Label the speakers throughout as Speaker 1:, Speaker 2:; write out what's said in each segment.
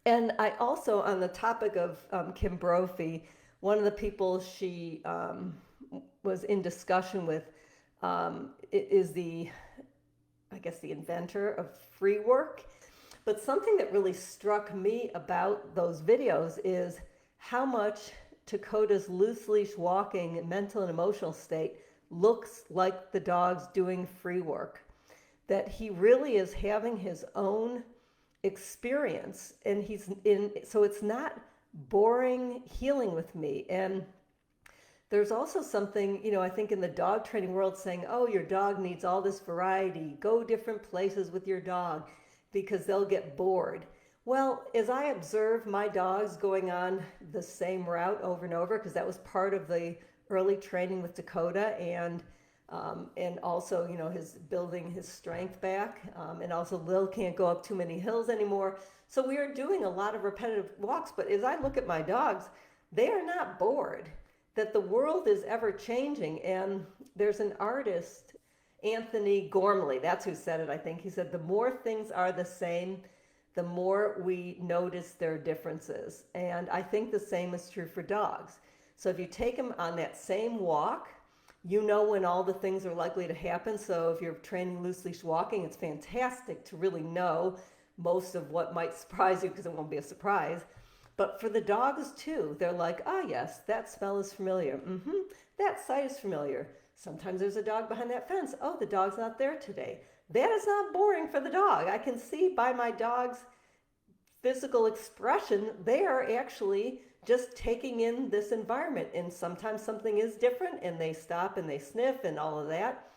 Speaker 1: And I also, on the topic of Kim Brophy, one of the people she was in discussion with is I guess, the inventor of free work. But something that really struck me about those videos is how much Dakota's loose leash walking mental and emotional state looks like the dog's doing free work. That he really is having his own experience, and he's in, so it's not boring healing with me. And there's also something, I think in the dog training world saying, oh, your dog needs all this variety, go different places with your dog because they'll get bored. Well, as I observe my dogs going on the same route over and over, because that was part of the early training with Dakota, and also, his building his strength back, and also Lil can't go up too many hills anymore. So we are doing a lot of repetitive walks, but as I look at my dogs, they are not bored. That the world is ever changing, and there's an artist, Anthony Gormley, that's who said it, I think. He said, the more things are the same, the more we notice their differences. And I think the same is true for dogs. So if you take them on that same walk, you know when all the things are likely to happen. So if you're training loose leash walking, it's fantastic to really know most of what might surprise you, because it won't be a surprise. But for the dogs too, they're like, oh yes, that smell is familiar. That sight is familiar. Sometimes there's a dog behind that fence. Oh, the dog's not there today. That is not boring for the dog. I can see by my dog's physical expression, they are actually just taking in this environment. And sometimes something is different and they stop and they sniff and all of that.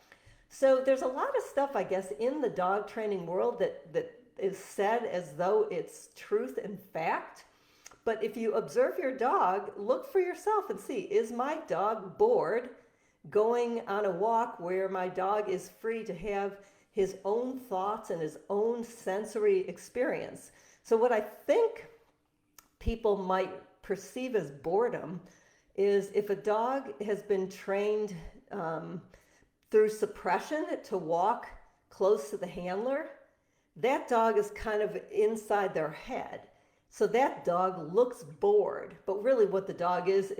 Speaker 1: So there's a lot of stuff, I guess, in the dog training world that is said as though it's truth and fact. But if you observe your dog, look for yourself and see, is my dog bored going on a walk where my dog is free to have his own thoughts and his own sensory experience? So what I think people might perceive as boredom is if a dog has been trained through suppression to walk close to the handler, that dog is kind of inside their head. So that dog looks bored, but really what the dog is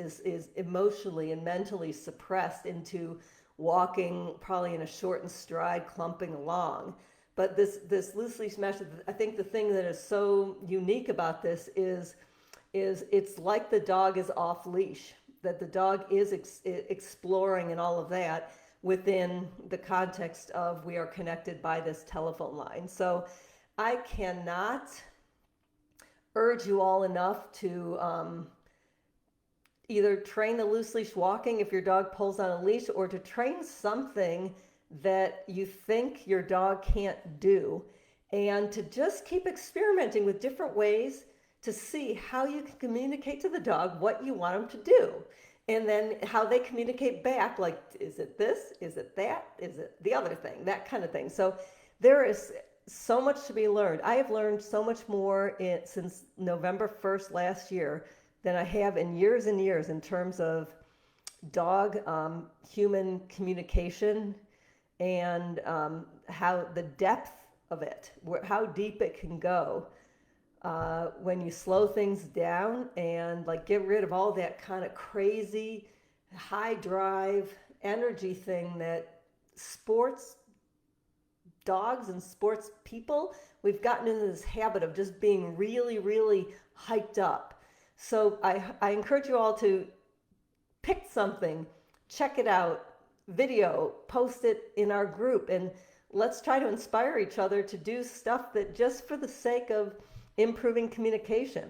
Speaker 1: emotionally and mentally suppressed into walking probably in a shortened stride, clumping along. But this loose leash method, I think the thing that is so unique about this is it's like the dog is off leash, that the dog is exploring and all of that within the context of we are connected by this telephone line. So I cannot urge you all enough to either train the loose leash walking if your dog pulls on a leash, or to train something that you think your dog can't do, and to just keep experimenting with different ways to see how you can communicate to the dog what you want them to do, and then how they communicate back, like, is it this, is it that, is it the other thing, that kind of thing. So there is so much to be learned. I have learned so much more since November 1st last year than I have in years and years in terms of dog human communication, and how the depth of it, how deep it can go when you slow things down and like get rid of all that kind of crazy high drive energy thing that sports dogs and sports people, we've gotten into this habit of just being really, really hyped up. So I encourage you all to pick something, check it out, video, post it in our group, and let's try to inspire each other to do stuff that just for the sake of improving communication.